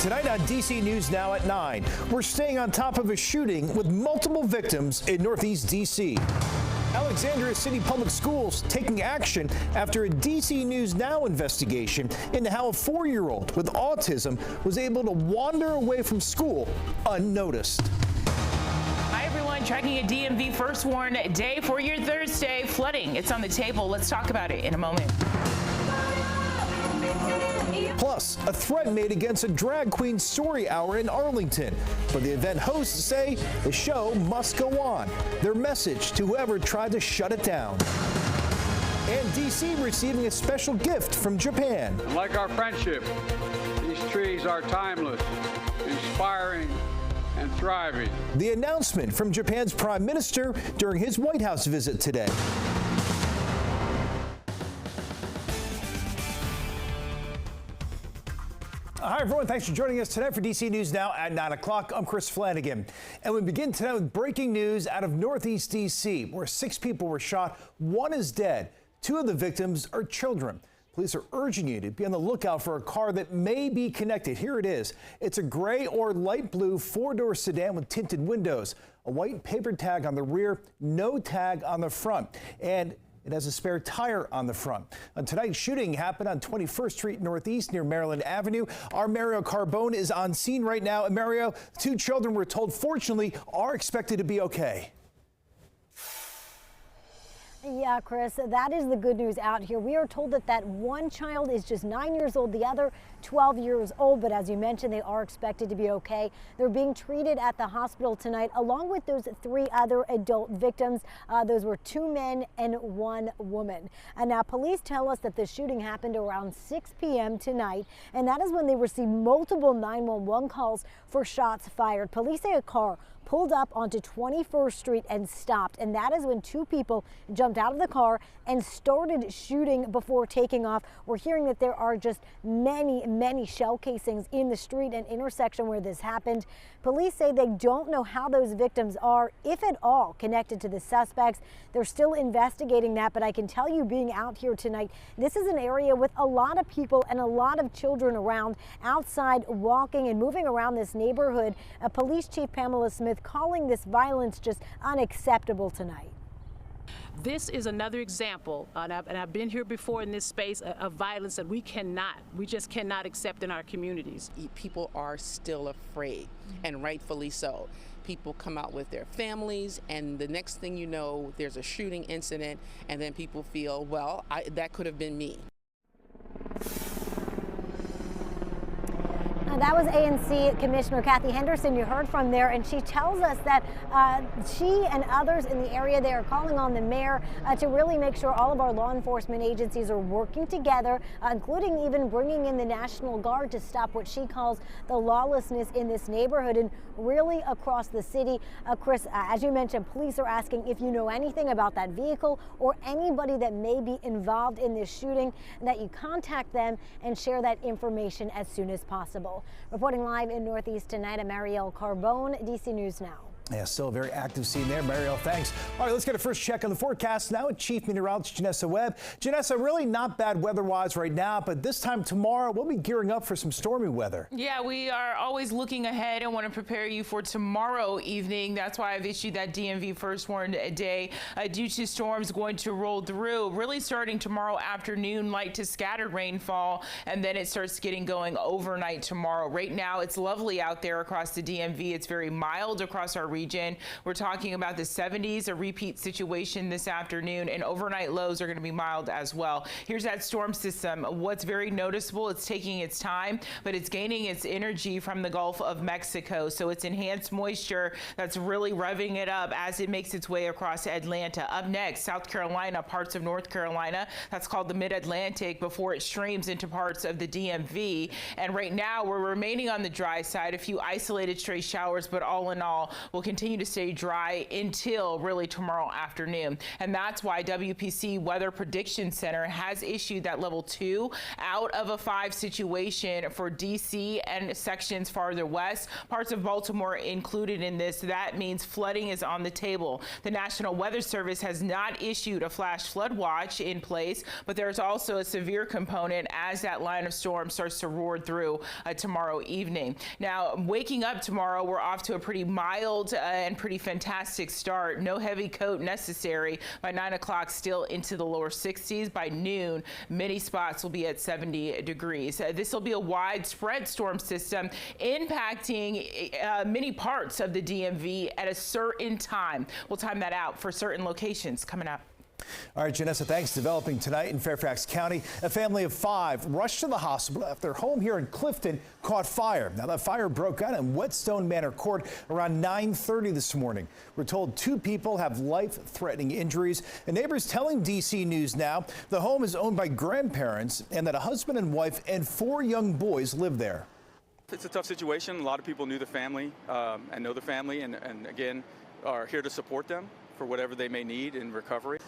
Tonight on DC News Now at 9, we're staying on top of a shooting with multiple victims in Northeast DC. Alexandria City Public Schools taking action after a DC News Now investigation into how a 4-year-old with autism was able to wander away from school unnoticed. Hi, everyone. Tracking a DMV first warn day for your Thursday. Flooding, it's on the table. Let's talk about it in a moment. Plus, a threat made against a drag queen story hour in Arlington. But the event hosts say the show must go on. Their message to whoever tried to shut it down. And DC receiving a special gift from Japan. Like our friendship, these trees are timeless, inspiring, and thriving. The announcement from Japan's Prime Minister during his White House visit today. Hi, everyone. Thanks for joining us tonight for DC News Now at 9 o'clock. I'm Chris Flanagan. And we begin tonight with breaking news out of Northeast DC, where 6 people were shot. 1 is dead. 2 of the victims are children. Police are urging you to be on the lookout for a car that may be connected. Here it is. It's a gray or light blue 4-door sedan with tinted windows, a white paper tag on the rear, no tag on the front, and it has a spare tire on the front. Tonight's shooting happened on 21st Street Northeast near Maryland Avenue. Our Mario Carbone is on scene right now. And Mario, 2 children, we're told, fortunately, are expected to be okay. Yeah, Chris, that is the good news out here. We are told that one child is just 9 years old, the other 12 years old. But as you mentioned, they are expected to be okay. They're being treated at the hospital tonight, along with those 3 other adult victims. Those were 2 men and 1 woman. And now police tell us that the shooting happened around 6 p.m. tonight, and that is when they received multiple 911 calls for shots fired. Police say a car pulled up onto 21st Street and stopped, and that is when 2 people jumped out of the car and started shooting before taking off. We're hearing that there are just many shell casings in the street and intersection where this happened. Police say they don't know how those victims are, if at all, connected to the suspects. They're still investigating that, but I can tell you, being out here tonight, this is an area with a lot of people and a lot of children around, outside walking and moving around this neighborhood. Police Chief Pamela Smith calling this violence just unacceptable tonight. This is another example, and I've been here before in this space, of violence that we just cannot accept in our communities. People are still afraid, and rightfully so. People come out with their families, and the next thing you know, there's a shooting incident, and then people feel, well, that could have been me. That was ANC Commissioner Kathy Henderson you heard from there, and she tells us that she and others in the area, they are calling on the mayor to really make sure all of our law enforcement agencies are working together, including even bringing in the National Guard to stop what she calls the lawlessness in this neighborhood and really across the city. Chris, as you mentioned, police are asking if you know anything about that vehicle or anybody that may be involved in this shooting, that you contact them and share that information as soon as possible. Reporting live in Northeast tonight, I'm Marielle Carbone, DC News Now. Yeah, still a very active scene there, Marielle. Thanks. All right, let's get a first check on the forecast now with Chief Meteorologist Janessa Webb. Janessa, really not bad weather-wise right now, but this time tomorrow we'll be gearing up for some stormy weather. Yeah, we are always looking ahead and want to prepare you for tomorrow evening. That's why I've issued that DMV first warn day due to storms going to roll through. Really starting tomorrow afternoon, light to scattered rainfall, and then it starts getting going overnight tomorrow. Right now, it's lovely out there across the DMV. It's very mild across our region. We're talking about the 70s, a repeat situation this afternoon, and overnight lows are going to be mild as well. Here's that storm system. What's very noticeable, it's taking its time, but it's gaining its energy from the Gulf of Mexico. So it's enhanced moisture that's really revving it up as it makes its way across Atlanta. Up next, South Carolina, parts of North Carolina. That's called the Mid-Atlantic before it streams into parts of the DMV. And right now, we're remaining on the dry side. A few isolated stray showers, but all in all, we'll continue to stay dry until really tomorrow afternoon. And that's why WPC Weather Prediction Center has issued that level 2 out of a 5 situation for DC and sections farther west. Parts of Baltimore included in this. That means flooding is on the table. The National Weather Service has not issued a flash flood watch in place, but there's also a severe component as that line of storm starts to roar through tomorrow evening. Now, waking up tomorrow, we're off to a pretty mild and pretty fantastic start. No heavy coat necessary. By 9 o'clock, still into the lower 60s. By noon, many spots will be at 70 degrees. This will be a widespread storm system impacting many parts of the DMV at a certain time. We'll time that out for certain locations coming up. All right, Janessa, thanks. Developing tonight in Fairfax County, a family of 5 rushed to the hospital after their home here in Clifton caught fire. Now, that fire broke out in Whetstone Manor Court around 9:30 this morning. We're told 2 people have life-threatening injuries. And neighbors telling DC News Now the home is owned by grandparents and that a husband and wife and 4 young boys live there. It's a tough situation. A lot of people knew the family and know the family and again, are here to support them for whatever they may need in recovery.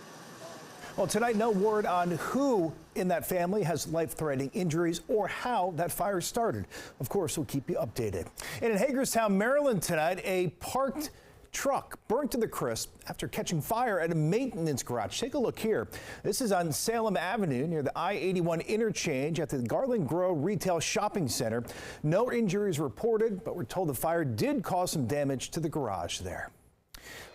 Well, tonight, no word on who in that family has life-threatening injuries or how that fire started. Of course, we'll keep you updated. And in Hagerstown, Maryland tonight, a parked truck burnt to the crisp after catching fire at a maintenance garage. Take a look here. This is on Salem Avenue near the I-81 interchange at the Garland Grove Retail Shopping Center. No injuries reported, but we're told the fire did cause some damage to the garage there.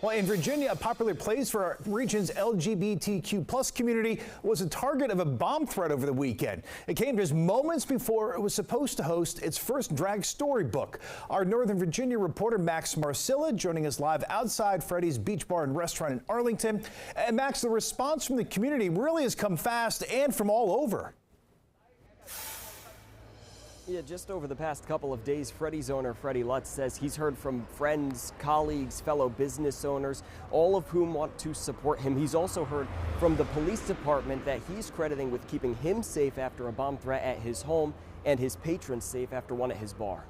Well, in Virginia, a popular place for our region's LGBTQ+ community was a target of a bomb threat over the weekend. It came just moments before it was supposed to host its first drag storybook. Our Northern Virginia reporter Max Marcilla joining us live outside Freddy's Beach Bar and Restaurant in Arlington. And Max, the response from the community really has come fast and from all over. Yeah, just over the past couple of days, Freddy's owner Freddie Lutz says he's heard from friends, colleagues, fellow business owners, all of whom want to support him. He's also heard from the police department that he's crediting with keeping him safe after a bomb threat at his home and his patrons safe after one at his bar.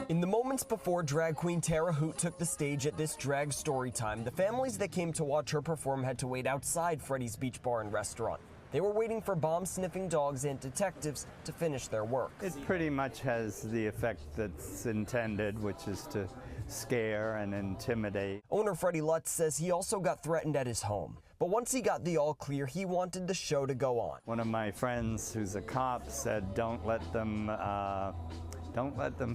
In the moments before drag queen Tara Hoot took the stage at this drag story time, the families that came to watch her perform had to wait outside Freddy's Beach Bar and Restaurant. They were waiting for bomb-sniffing dogs and detectives to finish their work. It pretty much has the effect that's intended, which is to scare and intimidate. Owner Freddie Lutz says he also got threatened at his home. But once he got the all clear, he wanted the show to go on. One of my friends who's a cop said, don't let them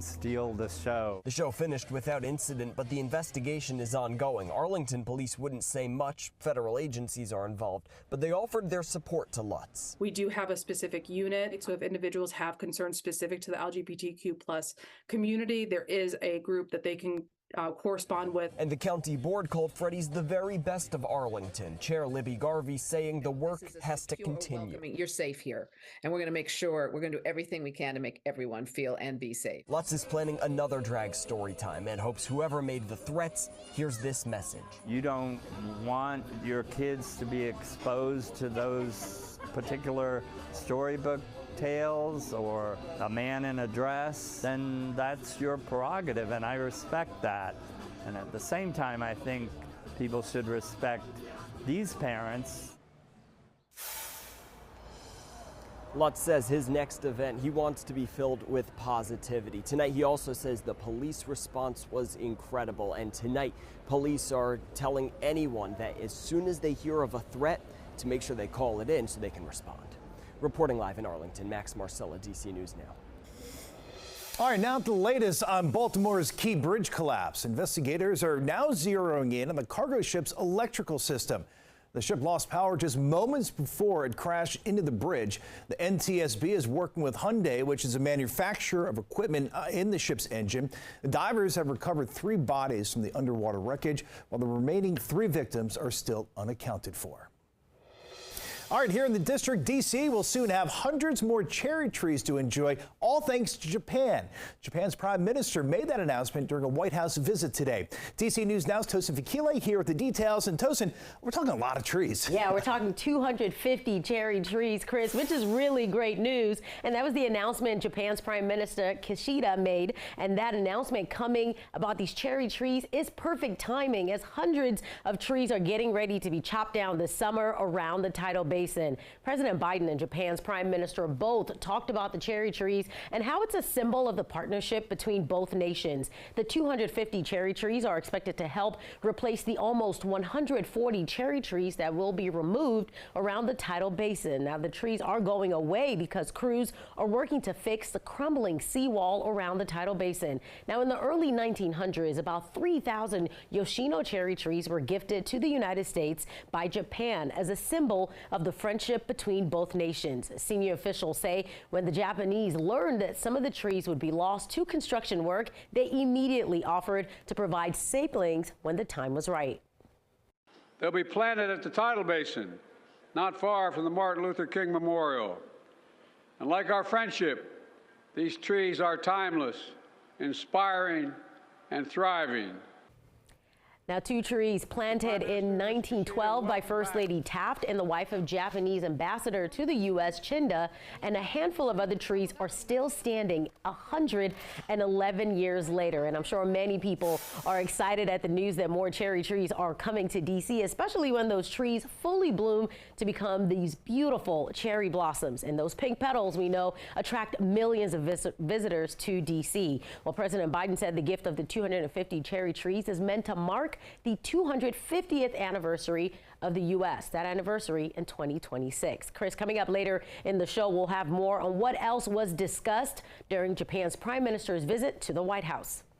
steal the show. The show finished without incident, but the investigation is ongoing. Arlington police wouldn't say much. Federal agencies are involved, but they offered their support to Lutz. We do have a specific unit, so if individuals have concerns specific to the LGBTQ+ community, there is a group that they can correspond with. And the county board called Freddy's the very best of Arlington. Chair Libby Garvey saying the work has to continue. You're safe here, and we're going to make sure we're going to do everything we can to make everyone feel and be safe. Lutz is planning another drag story time and hopes whoever made the threats hears this message. You don't want your kids to be exposed to those particular storybook tales or a man in a dress, then that's your prerogative, and I respect that. And at the same time, I think people should respect these parents. Lutz says his next event, he wants to be filled with positivity. Tonight, he also says the police response was incredible, and tonight, police are telling anyone that as soon as they hear of a threat, to make sure they call it in so they can respond. Reporting live in Arlington, Max Marcella, DC News Now. All right, now the latest on Baltimore's Key Bridge collapse. Investigators are now zeroing in on the cargo ship's electrical system. The ship lost power just moments before it crashed into the bridge. The NTSB is working with Hyundai, which is a manufacturer of equipment in the ship's engine. The divers have recovered 3 bodies from the underwater wreckage, while the remaining 3 victims are still unaccounted for. All right, here in the district, D.C. will soon have hundreds more cherry trees to enjoy, all thanks to Japan. Japan's prime minister made that announcement during a White House visit today. D.C. News Now's Tosin Fakile here with the details. And Tosin, we're talking a lot of trees. Yeah, we're talking 250 cherry trees, Chris, which is really great news. And that was the announcement Japan's Prime Minister Kishida made. And that announcement coming about these cherry trees is perfect timing, as hundreds of trees are getting ready to be chopped down this summer around the tidal basin. President Biden and Japan's Prime Minister both talked about the cherry trees and how it's a symbol of the partnership between both nations. The 250 cherry trees are expected to help replace the almost 140 cherry trees that will be removed around the tidal basin. Now, the trees are going away because crews are working to fix the crumbling seawall around the tidal basin. Now, in the early 1900s, about 3,000 Yoshino cherry trees were gifted to the United States by Japan as a symbol of the friendship between both nations. Senior officials say when the Japanese learned that some of the trees would be lost to construction work, they immediately offered to provide saplings when the time was right. They'll be planted at the tidal basin, not far from the Martin Luther King Memorial. And like our friendship, these trees are timeless, inspiring, and thriving. Now, two trees planted in 1912 by First Lady Taft and the wife of Japanese ambassador to the U.S., Chinda, and a handful of other trees are still standing 111 years later. And I'm sure many people are excited at the news that more cherry trees are coming to D.C., especially when those trees fully bloom to become these beautiful cherry blossoms. And those pink petals, we know, attract millions of visitors to D.C. Well, President Biden said the gift of the 250 cherry trees is meant to mark the 250th anniversary of the U.S., that anniversary in 2026. Chris, coming up later in the show, we'll have more on what else was discussed during Japan's prime minister's visit to the White House.